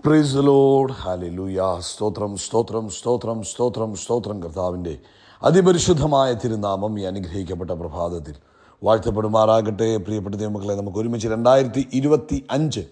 Praise the Lord. Hallelujah. സ്തോത്രം സ്തോത്രം സ്തോത്രം സ്തോത്രം സ്തോത്രം. കർത്താവിൻ്റെ അതിപരിശുദ്ധമായ തിരുനാമം ഈ അനുഗ്രഹിക്കപ്പെട്ട പ്രഭാതത്തിൽ വാഴ്ത്തപ്പെടുമാറാകട്ടെ. പ്രിയപ്പെട്ട ദൈവമക്കളെ, നമുക്ക് ഒരുമിച്ച് 2025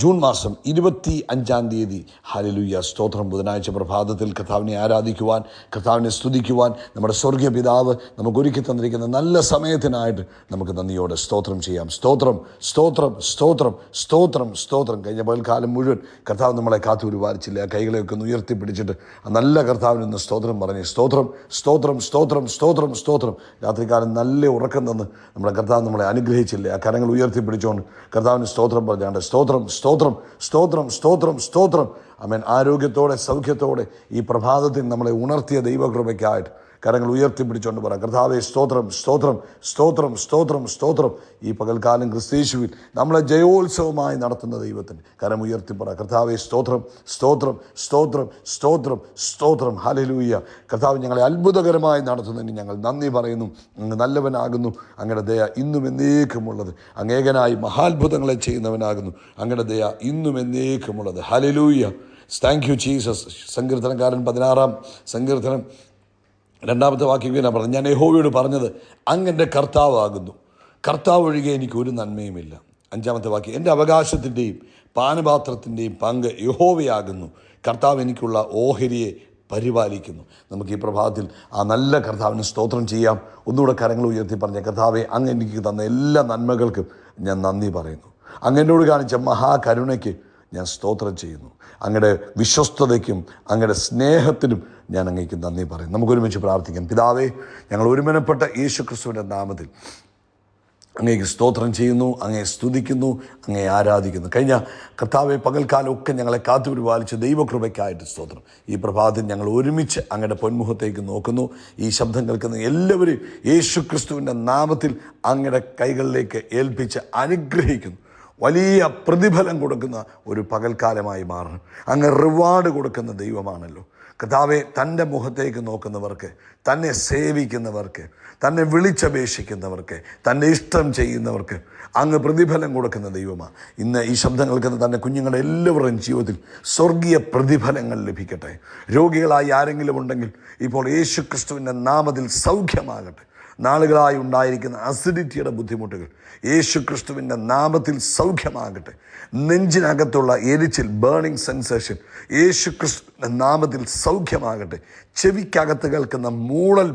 ജൂൺ മാസം 25 ഹല്ലേലൂയ സ്തോത്രം ബുധനാഴ്ച പ്രഭാതത്തിൽ കർത്താവിനെ ആരാധിക്കുവാൻ, കർത്താവിനെ സ്തുതിക്കുവാൻ നമ്മുടെ സ്വർഗീയ പിതാവ് നമുക്ക് ഒരുക്കി തന്നിരിക്കുന്ന നല്ല സമയത്തിനായിട്ട് നമുക്ക് നന്ദിയോടെ സ്തോത്രം ചെയ്യാം. സ്തോത്രം സ്തോത്രം സ്തോത്രം സ്തോത്രം സ്തോത്രം. കഴിഞ്ഞ പകൽക്കാലം മുഴുവൻ കർത്താവ് നമ്മളെ കാത്തു പരിപാലിച്ചില്ല. കൈകളെയൊക്കെ ഒന്ന് ഉയർത്തിപ്പിടിച്ചിട്ട് ആ നല്ല കർത്താവിന് ഇന്ന് സ്തോത്രം പറഞ്ഞ് സ്തോത്രം സ്തോത്രം സ്തോത്രം സ്തോത്രം സ്തോത്രം. രാത്രികാലം നല്ല ഉറക്കം തന്ന് നമ്മുടെ കർത്താവ് നമ്മളെ അനുഗ്രഹിച്ചില്ലേ. ആ കരങ്ങൾ ഉയർത്തിപ്പിടിച്ചുകൊണ്ട് കർത്താവിന് സ്തോത്രം പറഞ്ഞാണ്ട് സ്തോത്രം സ്തോത്രം സ്തോത്രം സ്തോത്രം സ്തോത്രം. ആമേൻ. ആരോഗ്യത്തോടെ സൗഖ്യത്തോടെ ഈ പ്രഭാതത്തിൽ നമ്മളെ ഉണർത്തിയ ദൈവകൃപയ്ക്കായിട്ട് കരങ്ങൾ ഉയർത്തിപ്പിടിച്ചുകൊണ്ട് പറ, കർത്താവേ സ്തോത്രം സ്തോത്രം സ്തോത്രം സ്തോത്രം സ്തോത്രം. ഈ പകൽക്കാലം ക്രിസ്തയേശുവിൽ നമ്മളെ ജയോത്സവമായി നടത്തുന്ന ദൈവത്തിന് കരം ഉയർത്തിപ്പറ, കർത്താവേ സ്തോത്രം സ്തോത്രം സ്തോത്രം സ്തോത്രം സ്തോത്രം. ഹല്ലേലൂയ. കർത്താവ് ഞങ്ങളെ അത്ഭുതകരമായി നടത്തുന്നതിന് ഞങ്ങൾ നന്ദി പറയുന്നു. അങ്ങ് നല്ലവനാകുന്നു. അങ്ങയുടെ ദയ ഇന്നും എന്നേക്കുമുള്ളത്. അങ്ങേകനായി മഹാത്ഭുതങ്ങളെ ചെയ്യുന്നവനാകുന്നു. അങ്ങയുടെ ദയ ഇന്നും എന്നേക്കുമുള്ളത്. ഹല്ലേലൂയ. Thank you Jesus. സങ്കീർത്തനക്കാരൻ 16-ാം സങ്കീർത്തനം 2-ാമത്തെ വാക്യം ഇങ്ങനെ പറഞ്ഞു, ഞാൻ യഹോവയോട് പറഞ്ഞത് അങ്ങെൻ്റെ കർത്താവാകുന്നു, കർത്താവ് ഒഴികെ എനിക്ക് ഒരു നന്മയുമില്ല. 5-ാമത്തെ വാക്യം, എൻ്റെ അവകാശത്തിൻ്റെയും പാനപാത്രത്തിൻ്റെയും പങ്ക് യഹോവയാകുന്നു, കർത്താവ് എനിക്കുള്ള ഓഹരിയെ പരിപാലിക്കുന്നു. നമുക്ക് ഈ പ്രഭാതത്തിൽ ആ നല്ല കർത്താവിന് സ്തോത്രം ചെയ്യാം. ഒന്നുകൂടെ കരങ്ങൾ ഉയർത്തി പറഞ്ഞ, കർത്താവെ അങ്ങ് എനിക്ക് തന്ന എല്ലാ നന്മകൾക്കും ഞാൻ നന്ദി പറയുന്നു. അങ്ങനോട് കാണിച്ച മഹാകരുണയ്ക്ക് ഞാൻ സ്തോത്രം ചെയ്യുന്നു. അങ്ങയുടെ വിശ്വസ്തതയ്ക്കും അങ്ങയുടെ സ്നേഹത്തിനും ഞാൻ അങ്ങേക്ക് നന്ദി പറയും. നമുക്കൊരുമിച്ച് പ്രാർത്ഥിക്കാം. പിതാവേ, ഞങ്ങൾ ഒരുമനപ്പെട്ട യേശുക്രിസ്തുവിൻ്റെ നാമത്തിൽ അങ്ങേക്ക് സ്തോത്രം ചെയ്യുന്നു, അങ്ങയെ സ്തുതിക്കുന്നു, അങ്ങയെ ആരാധിക്കുന്നു. കഴിഞ്ഞ കർത്താവെ പകൽക്കാലമൊക്കെ ഞങ്ങളെ കാത്തുപരിപാലിച്ച ദൈവകൃപയ്ക്കായിട്ട് സ്തോത്രം. ഈ പ്രഭാതത്തിൽ ഞങ്ങൾ ഒരുമിച്ച് അങ്ങയുടെ പൊന്മുഖത്തേക്ക് നോക്കുന്നു. ഈ ശബ്ദം കേൾക്കുന്ന എല്ലാവരെയും യേശുക്രിസ്തുവിൻ്റെ നാമത്തിൽ അങ്ങയുടെ കൈകളിലേക്ക് ഏൽപ്പിച്ച് അനുഗ്രഹിക്കുന്നു. വലിയ പ്രതിഫലം കൊടുക്കുന്ന ഒരു പകൽക്കാലമായി മാറണം. അങ്ങ് റിവാർഡ് കൊടുക്കുന്ന ദൈവമാണല്ലോ കർത്താവെ. തൻ്റെ മുഖത്തേക്ക് നോക്കുന്നവർക്ക്, തന്നെ സേവിക്കുന്നവർക്ക്, തന്നെ വിളിച്ചപേക്ഷിക്കുന്നവർക്ക്, തൻ്റെ ഇഷ്ടം ചെയ്യുന്നവർക്ക് അങ്ങ് പ്രതിഫലം കൊടുക്കുന്ന ദൈവമാണ്. ഇന്ന് ഈ ശബ്ദം കേൾക്കുന്ന തൻ്റെ കുഞ്ഞുങ്ങളുടെ എല്ലാവരുടെയും ജീവിതത്തിൽ സ്വർഗീയ പ്രതിഫലങ്ങൾ ലഭിക്കട്ടെ. രോഗികളായി ആരെങ്കിലും ഉണ്ടെങ്കിൽ ഇപ്പോൾ യേശുക്രിസ്തുവിൻ്റെ നാമത്തിൽ സൗഖ്യമാകട്ടെ. നാളുകളായി ഉണ്ടായിരിക്കുന്ന അസിഡിറ്റിയുടെ ബുദ്ധിമുട്ടുകൾ യേശുക്രിസ്തുവിൻ്റെ നാമത്തിൽ സൗഖ്യമാകട്ടെ. നെഞ്ചിനകത്തുള്ള എരിച്ചിൽ, ബേണിംഗ് സെൻസേഷൻ യേശുക്രിസ്തുവിൻ്റെ നാമത്തിൽ സൗഖ്യമാകട്ടെ. ചെവിക്കകത്ത് കേൾക്കുന്ന മൂളൽ,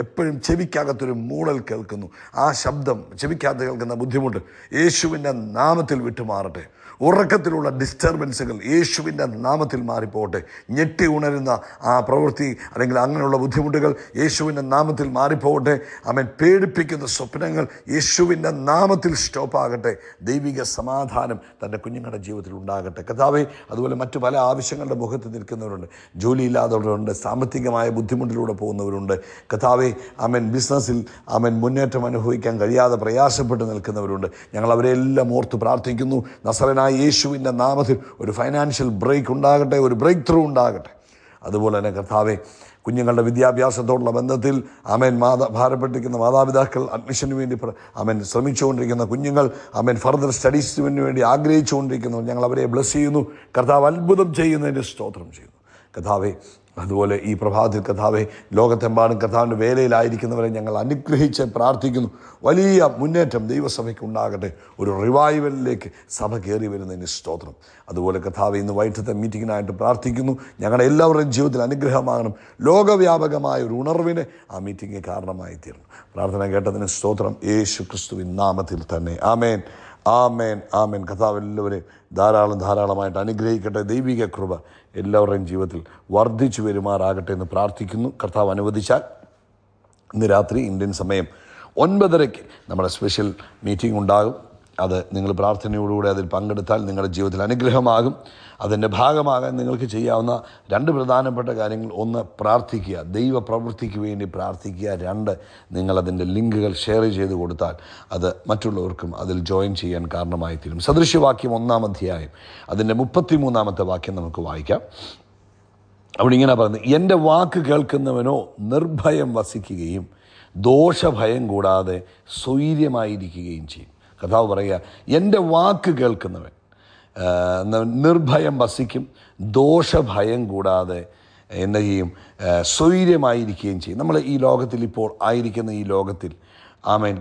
എപ്പോഴും ചെവിക്കകത്തൊരു മൂളൽ കേൾക്കുന്നു. ആ ശബ്ദം, ചെവിക്കകത്ത് കേൾക്കുന്ന ബുദ്ധിമുട്ട് യേശുവിൻ്റെ നാമത്തിൽ വിട്ടുമാറട്ടെ. ഉറക്കത്തിലുള്ള ഡിസ്റ്റർബൻസുകൾ യേശുവിൻ്റെ നാമത്തിൽ മാറിപ്പോകട്ടെ. ഞെട്ടി ഉണരുന്ന ആ പ്രവൃത്തി അല്ലെങ്കിൽ അങ്ങനെയുള്ള ബുദ്ധിമുട്ടുകൾ യേശുവിൻ്റെ നാമത്തിൽ മാറിപ്പോകട്ടെ. അവൻ പേടിപ്പിക്കുന്ന സ്വപ്നങ്ങൾ യേശുവിൻ്റെ നാമത്തിൽ സ്റ്റോപ്പാകട്ടെ. ദൈവിക സമാധാനം തൻ്റെ കുഞ്ഞുങ്ങളുടെ ജീവിതത്തിൽ ഉണ്ടാകട്ടെ. കർത്താവേ, അതുപോലെ മറ്റു പല ആവശ്യങ്ങളുടെ മുഖത്ത് നിൽക്കുന്നവരുണ്ട്. ജോലിയില്ലാത്തവരുണ്ട്, സാമ്പത്തികമായ ബുദ്ധിമുട്ടിലൂടെ പോകുന്നവരുണ്ട്. കർത്താവേ, ബിസിനസ്സിൽ മുന്നേറ്റം അനുഭവിക്കാൻ കഴിയാതെ പ്രയാസപ്പെട്ട് നിൽക്കുന്നവരുണ്ട്. ഞങ്ങൾ അവരെല്ലാം ഓർത്ത് പ്രാർത്ഥിക്കുന്നു. നസറേനായ യേശുവിൻ്റെ നാമത്തിൽ ഒരു ഫൈനാൻഷ്യൽ ബ്രേക്ക് ഉണ്ടാകട്ടെ, ഒരു ബ്രേക്ക് ത്രൂ ഉണ്ടാകട്ടെ. അതുപോലെ തന്നെ കർത്താവെ, കുഞ്ഞുങ്ങളുടെ വിദ്യാഭ്യാസത്തോടുള്ള ബന്ധത്തിൽ ഭാരപ്പെട്ടിരിക്കുന്ന മാതാപിതാക്കൾ, അഡ്മിഷന് വേണ്ടി ശ്രമിച്ചുകൊണ്ടിരിക്കുന്ന കുഞ്ഞുങ്ങൾ, ഫർദർ സ്റ്റഡീസിന് വേണ്ടി ആഗ്രഹിച്ചുകൊണ്ടിരിക്കുന്നവർ, ഞങ്ങൾ അവരെ ബ്ലെസ് ചെയ്യുന്നു. കർത്താവ് അത്ഭുതം ചെയ്യുന്നതിന് സ്തോത്രം ചെയ്യുന്നു. കർത്താവെ, അതുപോലെ ഈ പ്രഭാതത്തിൽ കർത്താവെ, ലോകത്തെമ്പാടും കർത്താവിൻ്റെ വേലയിലായിരിക്കുന്നവരെ ഞങ്ങൾ അനുഗ്രഹിച്ച് പ്രാർത്ഥിക്കുന്നു. വലിയ മുന്നേറ്റം ദൈവസഭയ്ക്ക് ഉണ്ടാകട്ടെ. ഒരു റിവൈവലിലേക്ക് സഭ കയറി വരുന്നതിന് സ്തോത്രം. അതുപോലെ കർത്താവെ, ഇന്ന് വൈകിട്ടത്തെ മീറ്റിങ്ങിനായിട്ട് പ്രാർത്ഥിക്കുന്നു. ഞങ്ങളുടെ എല്ലാവരുടെയും ജീവിതത്തിൽ അനുഗ്രഹമാകണം. ലോകവ്യാപകമായ ഒരു ഉണർവിന് ആ മീറ്റിംഗ് കാരണമായി തീരണം. പ്രാർത്ഥന കേട്ടതിന് സ്തോത്രം. യേശു ക്രിസ്തുവിൻ നാമത്തിൽ തന്നെ. ആമേൻ ആമേൻ ആമേൻ. കർത്താവ് എല്ലാവരെയും ധാരാളമായിട്ട് അനുഗ്രഹിക്കട്ടെ. ദൈവിക കൃപ എല്ലാവരുടെയും ജീവിതത്തിൽ വർദ്ധിച്ചു വരുമാറാകട്ടെ എന്ന് പ്രാർത്ഥിക്കുന്നു. കർത്താവ് അനുവദിച്ചാൽ ഇന്ന് രാത്രി ഇന്ത്യൻ സമയം 9:30 നമ്മുടെ സ്പെഷ്യൽ മീറ്റിംഗ് ഉണ്ടാകും. അത് നിങ്ങൾ പ്രാർത്ഥനയോടുകൂടി അതിൽ പങ്കെടുത്താൽ നിങ്ങളുടെ ജീവിതത്തിൽ അനുഗ്രഹമാകും. അതിൻ്റെ ഭാഗമാകാൻ നിങ്ങൾക്ക് ചെയ്യാവുന്ന 2 പ്രധാനപ്പെട്ട കാര്യങ്ങൾ: 1, പ്രാർത്ഥിക്കുക, ദൈവ പ്രവൃത്തിക്ക് വേണ്ടി പ്രാർത്ഥിക്കുക. 2, നിങ്ങളതിൻ്റെ ലിങ്കുകൾ ഷെയർ ചെയ്ത് കൊടുത്താൽ അത് മറ്റുള്ളവർക്കും അതിൽ ജോയിൻ ചെയ്യാൻ കാരണമായി തീരും. സദൃശ്യവാക്യം 1-ാം അധ്യായം അതിൻ്റെ 33-ാമത്തെ വാക്യം നമുക്ക് വായിക്കാം. അവിടെ ഇങ്ങനെ പറയുന്നത്, എൻ്റെ വാക്ക് കേൾക്കുന്നവനോ നിർഭയം വസിക്കുകയും ദോഷഭയം കൂടാതെ സ്വൈര്യമായിരിക്കുകയും ചെയ്യും. കർത്താവ് പറയുക, എൻ്റെ വാക്ക് കേൾക്കുന്നവൻ, നിർഭയം വസിക്കും, ദോഷഭയം കൂടാതെ എന്നെ ചെയ്യും, സ്വൈര്യമായിരിക്കുകയും ചെയ്യും. നമ്മൾ ഈ ലോകത്തിൽ ഇപ്പോൾ ആയിരിക്കുന്ന ഈ ലോകത്തിൽ ആമേൻ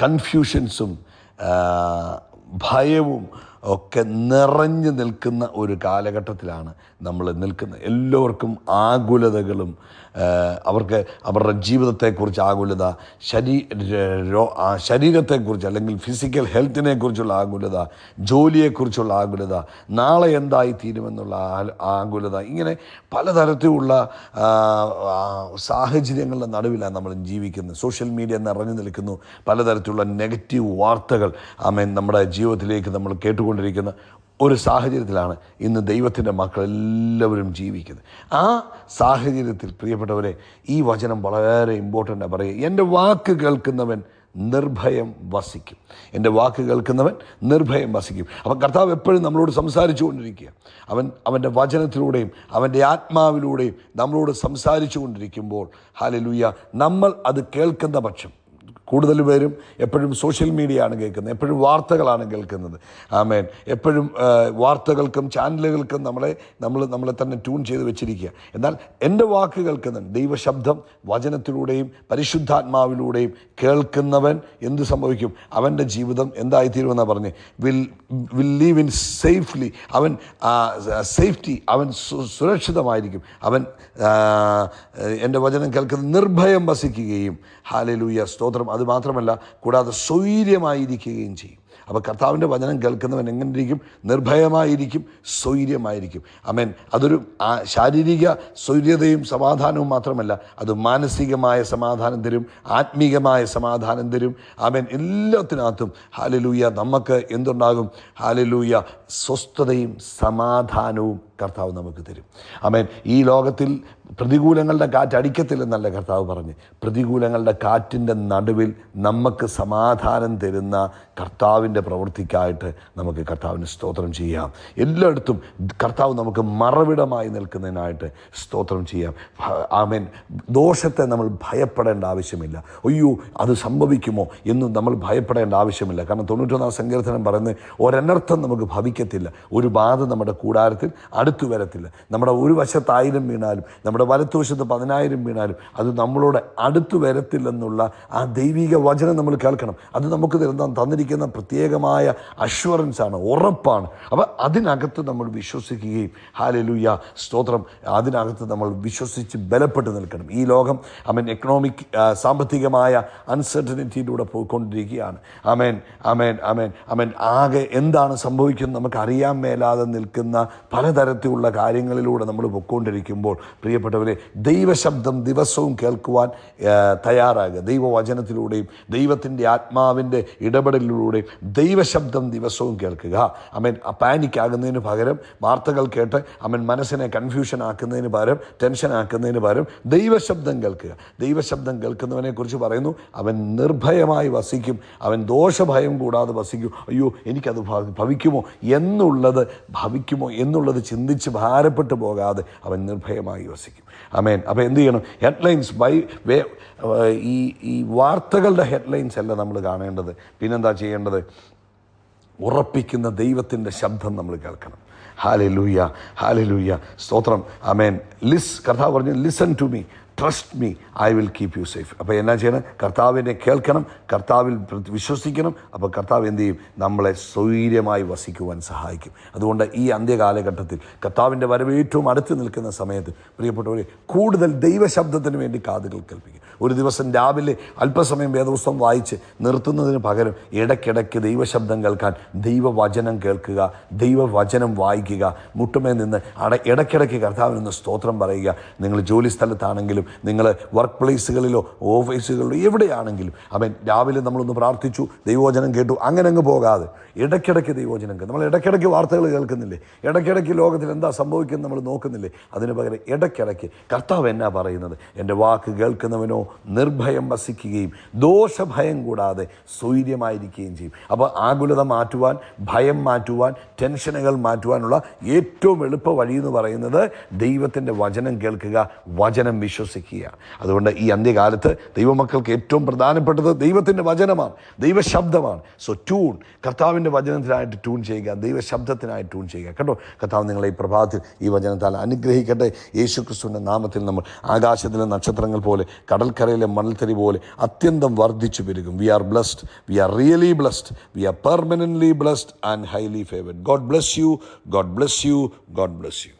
കൺഫ്യൂഷൻസും ഭയവും ഒക്കെ നിറഞ്ഞു നിൽക്കുന്ന ഒരു കാലഘട്ടത്തിലാണ് നമ്മൾ നിൽക്കുന്നത്. എല്ലാവർക്കും ആകുലതകളും, അവർക്ക് അവരുടെ ജീവിതത്തെക്കുറിച്ച് ആകുലത, ശരീരത്തെക്കുറിച്ച് അല്ലെങ്കിൽ ഫിസിക്കൽ ഹെൽത്തിനെ കുറിച്ചുള്ള ആകുലത, ജോലിയെക്കുറിച്ചുള്ള ആകുലത, നാളെ എന്തായി തീരുമെന്നുള്ള ആകുലത, ഇങ്ങനെ പലതരത്തിലുള്ള സാഹചര്യങ്ങളുടെ നടുവിലാണ് നമ്മൾ ജീവിക്കുന്നത്. സോഷ്യൽ മീഡിയ നിറഞ്ഞു നിൽക്കുന്നു, പലതരത്തിലുള്ള നെഗറ്റീവ് വാർത്തകൾ ആമേൻ നമ്മുടെ ജീവിതത്തിലേക്ക് നമ്മൾ കേട്ടുകൊണ്ടിരിക്കുന്ന ഒരു സാഹചര്യത്തിലാണ് ഇന്ന് ദൈവത്തിൻ്റെ മക്കളെല്ലാവരും ജീവിക്കുന്നത്. ആ സാഹചര്യത്തിൽ പ്രിയപ്പെട്ടവരെ, ഈ വചനം വളരെ ഇമ്പോർട്ടൻ്റാണ്. പറയുക, എൻ്റെ വാക്ക് കേൾക്കുന്നവൻ നിർഭയം വസിക്കും. എൻ്റെ വാക്ക് കേൾക്കുന്നവൻ നിർഭയം വസിക്കും. അപ്പം കർത്താവ് എപ്പോഴും നമ്മളോട് സംസാരിച്ചു കൊണ്ടിരിക്കുക. അവൻ്റെ വചനത്തിലൂടെയും അവൻ്റെ ആത്മാവിലൂടെയും നമ്മളോട് സംസാരിച്ചു കൊണ്ടിരിക്കുമ്പോൾ ഹല്ലേലൂയ, നമ്മൾ അത് കേൾക്കുന്ന പക്ഷം, കൂടുതൽ പേരും എപ്പോഴും സോഷ്യൽ മീഡിയ ആണ് കേൾക്കുന്നത്, എപ്പോഴും വാർത്തകളാണ് കേൾക്കുന്നത്. ആമേൻ. എപ്പോഴും വാർത്തകൾക്കും ചാനലുകൾക്കും നമ്മളെ തന്നെ ട്യൂൺ ചെയ്ത് വെച്ചിരിക്കുക. എന്നാൽ എൻ്റെ വാക്ക് കേൾക്കുന്നവൻ, ദൈവശബ്ദം വചനത്തിലൂടെയും പരിശുദ്ധാത്മാവിലൂടെയും കേൾക്കുന്നവൻ എന്ത് സംഭവിക്കും? അവൻ്റെ ജീവിതം എന്തായിത്തീരുമെന്നാണ് പറഞ്ഞ്, വിൽ ലീവ് ഇൻ സേഫ്ലി. അവൻ സേഫ്റ്റി, അവൻ സുരക്ഷിതമായിരിക്കും. അവൻ എൻ്റെ വചനം കേൾക്കുന്ന നിർഭയം വസിക്കുകയും, ഹല്ലേലൂയ, സ്തോത്രം, അതുമാത്രമല്ല കൂടാതെ സ്വൈര്യമായിരിക്കുകയും ചെയ്യും. അപ്പോൾ കർത്താവിൻ്റെ വചനം കേൾക്കുന്നവൻ എങ്ങനെ ഇരിക്കും? നിർഭയമായിരിക്കും, സ്വൈര്യമായിരിക്കും. ആമേൻ. അതൊരു ശാരീരിക സ്വൈര്യതയും സമാധാനവും മാത്രമല്ല, അത് മാനസികമായ സമാധാനം തരും, ആത്മീകമായ സമാധാനം തരും. ആമേൻ. എല്ലാത്തിനകത്തും ഹല്ലേലൂയ നമുക്ക് എന്തുണ്ടാകും? ഹല്ലേലൂയ, സ്വസ്ഥതയും സമാധാനവും കർത്താവ് നമുക്ക് തരും. ആമേൻ. ഈ ലോകത്തിൽ പ്രതികൂലങ്ങളുടെ കാറ്റ് അടിക്കത്തില്ലെന്നല്ല കർത്താവ് പറഞ്ഞ്, പ്രതികൂലങ്ങളുടെ കാറ്റിൻ്റെ നടുവിൽ നമുക്ക് സമാധാനം തരുന്ന കർത്താവിൻ്റെ പ്രവൃത്തിക്കായിട്ട് നമുക്ക് കർത്താവിന് സ്തോത്രം ചെയ്യാം. എല്ലായിടത്തും കർത്താവ് നമുക്ക് മറവിടമായി നിൽക്കുന്നതിനായിട്ട് സ്തോത്രം ചെയ്യാം. ആമേൻ. ദോഷത്തെ നമ്മൾ ഭയപ്പെടേണ്ട ആവശ്യമില്ല. അയ്യോ അത് സംഭവിക്കുമോ എന്നും നമ്മൾ ഭയപ്പെടേണ്ട ആവശ്യമില്ല. കാരണം 91 സങ്കീർത്തനം പറയുന്നത്, ഒരനർത്ഥം നമുക്ക് ഭവിക്കത്തില്ല, ഒരു ബാധ നമ്മുടെ കൂടാരത്തിൽ അടുത്തു വരത്തില്ല. നമ്മുടെ ഒരു വശത്ത് 1000 വീണാലും നമ്മുടെ വലത്തുവശത്ത് 10,000 വീണാലും അത് നമ്മളോട് അടുത്തു വരത്തില്ലെന്നുള്ള ആ ദൈവിക വചനം നമ്മൾ കേൾക്കണം. അത് നമുക്ക് തന്നിരിക്കുന്ന പ്രത്യേകമായ അഷ്വറൻസാണ്, ഉറപ്പാണ്. അപ്പം അതിനകത്ത് നമ്മൾ വിശ്വസിക്കുകയും, ഹല്ലേലൂയ, സ്തോത്രം, അതിനകത്ത് നമ്മൾ വിശ്വസിച്ച് ബലപ്പെട്ട് നിൽക്കണം. ഈ ലോകം എക്കണോമിക് സാമ്പത്തികമായ അൺസർട്ടനിറ്റിയിലൂടെ പോയിക്കൊണ്ടിരിക്കുകയാണ്. ആമേൻ, ആമേൻ, ആമേൻ, ആമേൻ. ആകെ എന്താണ് സംഭവിക്കുന്നത് നമുക്ക് അറിയാൻ മേലാതെ നിൽക്കുന്ന പലതരത്തിലുള്ള കാര്യങ്ങളിലൂടെ നമ്മൾ പൊയ്ക്കൊണ്ടിരിക്കുമ്പോൾ പ്രിയപ്പെട്ടവരെ, ദൈവശബ്ദം ദിവസവും കേൾക്കുവാൻ തയ്യാറാകുക. ദൈവവചനത്തിലൂടെയും ദൈവത്തിൻ്റെ ആത്മാവിൻ്റെ ഇടപെടലിലൂടെയും ദൈവശബ്ദം ദിവസവും കേൾക്കുക. ആമേൻ. പാനിക് ആകുന്നതിന് പകരം, വാർത്തകൾ കേട്ട് മനസ്സിനെ കൺഫ്യൂഷൻ ആക്കുന്നതിന് പകരം, ടെൻഷൻ ആക്കുന്നതിന് പകരം ദൈവശബ്ദം കേൾക്കുക. ദൈവശബ്ദം കേൾക്കുന്നവനെ കുറിച്ച് പറയുന്നു, അവൻ നിർഭയമായി വസിക്കും, അവൻ ദോഷഭയം കൂടാതെ വസിക്കും. അയ്യോ എനിക്കത് ഭവിക്കുമോ എന്നുള്ളത് ചിന്തിച്ച് ഭാരപ്പെട്ടു പോകാതെ അവൻ നിർഭയമായി വസിക്കും. ആമേൻ. അപ്പോൾ എന്ത് ചെയ്യണം? ഹെഡ്ലൈൻസ് ഈ വാർത്തകളുടെ ഹെഡ്ലൈൻസ് അല്ല നമ്മൾ കാണേണ്ടത്. പിന്നെന്താ ചെയ്യേണ്ടത്? ഉറപ്പിക്കുന്ന ദൈവത്തിൻ്റെ ശബ്ദം നമ്മൾ കേൾക്കണം. ഹല്ലേലൂയ, ഹല്ലേലൂയ, സ്തോത്രം. ആമേൻ. കർത്താവ് പറഞ്ഞു, listen to me, trust me, I will keep you safe. അപ്പോൾ എന്നാ ചെയ്യണം? കർത്താവിനെ കേൾക്കണം, കർത്താവിൽ വിശ്വസിക്കണം. അപ്പോൾ കർത്താവ് എന്ത് ചെയ്യും? നമ്മളെ സ്വൈര്യമായി വസിക്കുവാൻ സഹായിക്കും. അതുകൊണ്ട് ഈ അന്ത്യകാലഘട്ടത്തിൽ കർത്താവിൻ്റെ വരവ് ഏറ്റവും അടുത്ത് നിൽക്കുന്ന സമയത്ത് പ്രിയപ്പെട്ടവരെ, കൂടുതൽ ദൈവശബ്ദത്തിന് വേണ്ടി കാതുകൾ കേൾപ്പിക്കും. ഒരു ദിവസം രാവിലെ അല്പസമയം വേദപുസ്തകം വായിച്ച് നിർത്തുന്നതിന് പകരം ഇടയ്ക്കിടയ്ക്ക് ദൈവശബ്ദം കേൾക്കാൻ ദൈവവചനം കേൾക്കുക, ദൈവവചനം വായിക്കുക, മുട്ടുമേ നിന്ന് ഇടയ്ക്കിടയ്ക്ക് കർത്താവിനൊന്ന് സ്തോത്രം പറയുക. നിങ്ങൾ ജോലി സ്ഥലത്താണെങ്കിലും, നിങ്ങൾ വർക്ക് പ്ലേസുകളിലോ ഓഫീസുകളിലോ എവിടെയാണെങ്കിലും, അവൻ രാവിലെ നമ്മളൊന്ന് പ്രാർത്ഥിച്ചു, ദൈവവചനം കേട്ടു, അങ്ങനെ അങ്ങ് പോകാതെ ഇടയ്ക്കിടയ്ക്ക് ദൈവവചനം കേൾക്കും. നമ്മൾ ഇടയ്ക്കിടയ്ക്ക് വാർത്തകൾ കേൾക്കുന്നില്ലേ? ഇടയ്ക്കിടയ്ക്ക് ലോകത്തിൽ എന്താ സംഭവിക്കുന്നത് നമ്മൾ നോക്കുന്നില്ലേ? അതിന് പകരം ഇടയ്ക്കിടയ്ക്ക് കർത്താവ് എന്നാ പറയുന്നത്? എൻ്റെ വാക്ക് കേൾക്കുന്നവനോ നിർഭയം വസിക്കുകയും ദോഷഭയം കൂടാതെ സ്വൈര്യമായിരിക്കുകയും ചെയ്യും. അപ്പോൾ ആകുലത മാറ്റുവാൻ, ഭയം മാറ്റുവാൻ, ടെൻഷനുകൾ മാറ്റുവാനുള്ള ഏറ്റവും എളുപ്പ വഴി എന്ന് പറയുന്നത് ദൈവത്തിൻ്റെ വചനം കേൾക്കുക, വചനം വിശ്വസിക്കുക. വിശ്വസിക്കുകയാണ്. അതുകൊണ്ട് ഈ അന്ത്യകാലത്ത് ദൈവമക്കൾക്ക് ഏറ്റവും പ്രധാനപ്പെട്ടത് ദൈവത്തിൻ്റെ വചനമാണ്, ദൈവശബ്ദമാണ്. സോ ട്യൂൺ, കർത്താവിൻ്റെ വചനത്തിനായിട്ട് ട്യൂൺ ചെയ്യുക, ദൈവശബ്ദത്തിനായി ട്യൂൺ ചെയ്യുക. കേട്ടോ, കർത്താവ് നിങ്ങളെ ഈ പ്രഭാതത്തിൽ ഈ വചനത്താൽ അനുഗ്രഹിക്കട്ടെ. യേശു ക്രിസ്തുവിൻ്റെ നാമത്തിൽ നമ്മൾ ആകാശത്തിലെ നക്ഷത്രങ്ങൾ പോലെ, കടൽക്കരയിലെ മണൽത്തരി പോലെ അത്യന്തം വർദ്ധിച്ചു പെരുകും. We are blessed, we are really blessed, we are permanently blessed and highly favoured. God bless you, God bless you, God bless U.